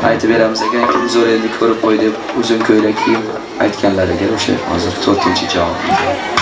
aytib beramiz ekanki, zo'r endi ko'rib qo'y deb uzun ko'ylak kiyib aytganlariga o'sha hozir 4-javob.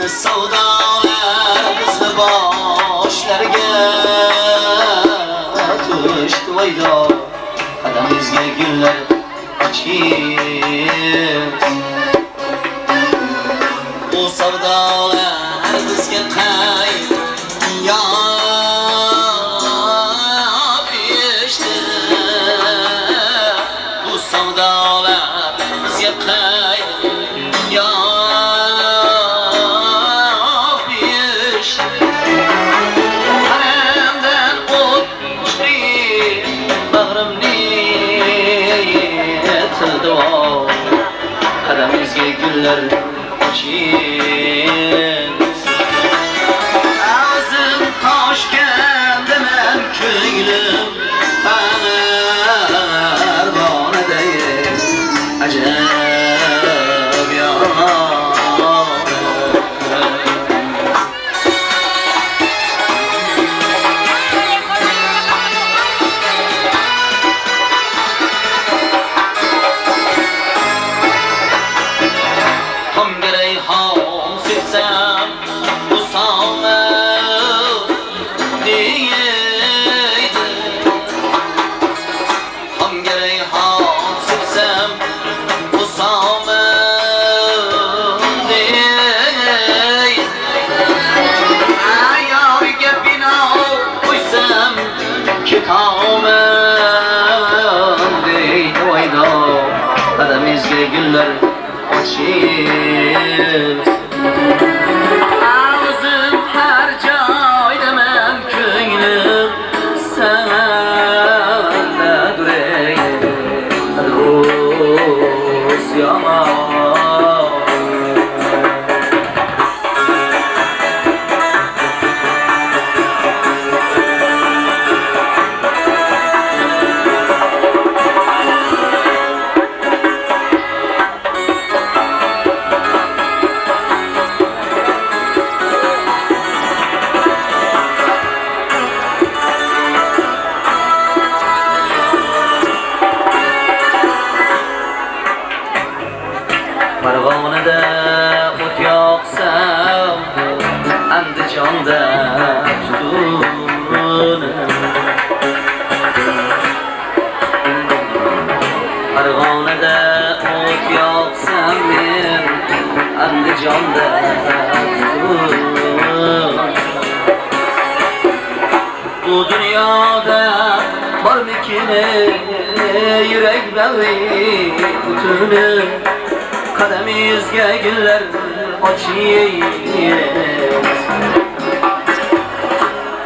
Savdalar bizni boshlarga vaydo qadamingizga gullar ochib bu savdolar bizga qaynab pishdi bu savdolar bizga qaynab pishdi haramdan o't uchdi bag'rimni tildi qadamingizga gullar Ağzım taş geldi men köylüm Pervane değil acep yanar Tam gerey ham silsem usanır diyeydi Tam gerey ham silsem usanır diyeydi Ayar gepine koysam kitabım deydi Vayda qadamingizga gullar açır Ağzım her joyda men ko'nglim sende duraydi do'st yomon Farg'onada o't yoqsam Andijonda tutun Farg'onada o't yoqsam men Andijonda tutun Bu dunyoda bormikin yurak bag'ri tutuni Qadamingizga gullar ochib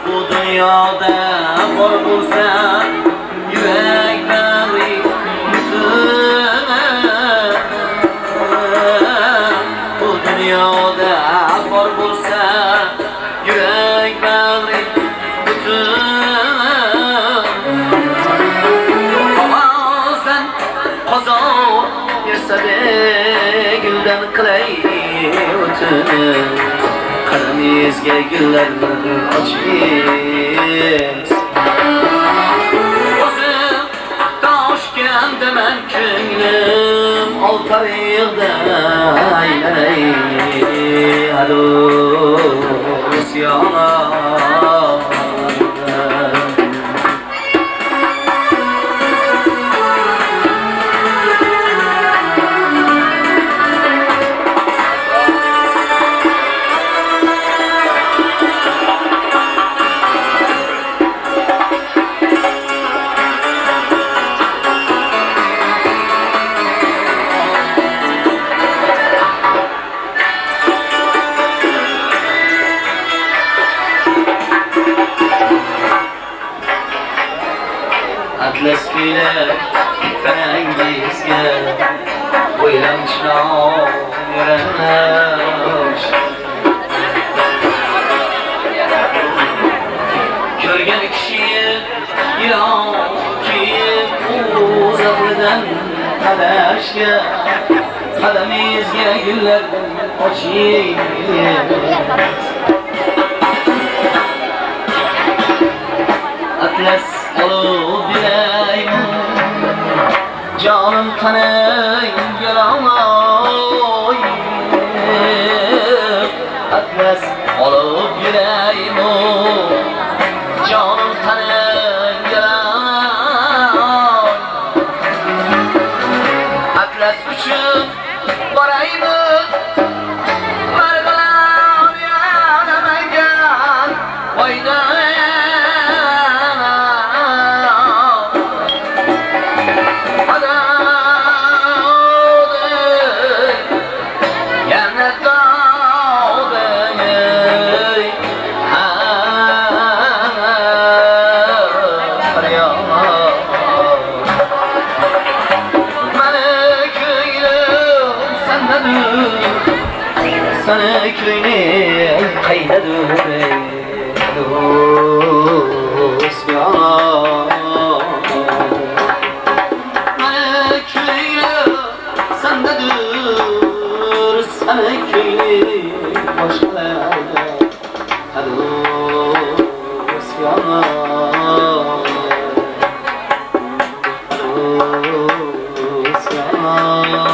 Bu dunyoda bor bo'lsa yurak bag'ri tutuni Bu dunyoda bor bo'lsa yurak bag'ri tutuni Qog'ozdan qozon yersade guldan qilay o'tini qadamingizga gullar ochib o'zim toshkentda men ko'nglim oltariqda aylanay do'st yomon Atlas ko'ylak tanangizga o'ylamchiroq yarash Ko'rgan kishi yoki uzaqdan qadashga qadamingizga gullar ochib Atlas olib bilayman Canım tanık yalanay Atlas olup yüreğim o Canım tanık yalanay Sana köyne kaynadır dost yana Mana köyne sendedir Sana köyne başkalarda dost yana Dost yana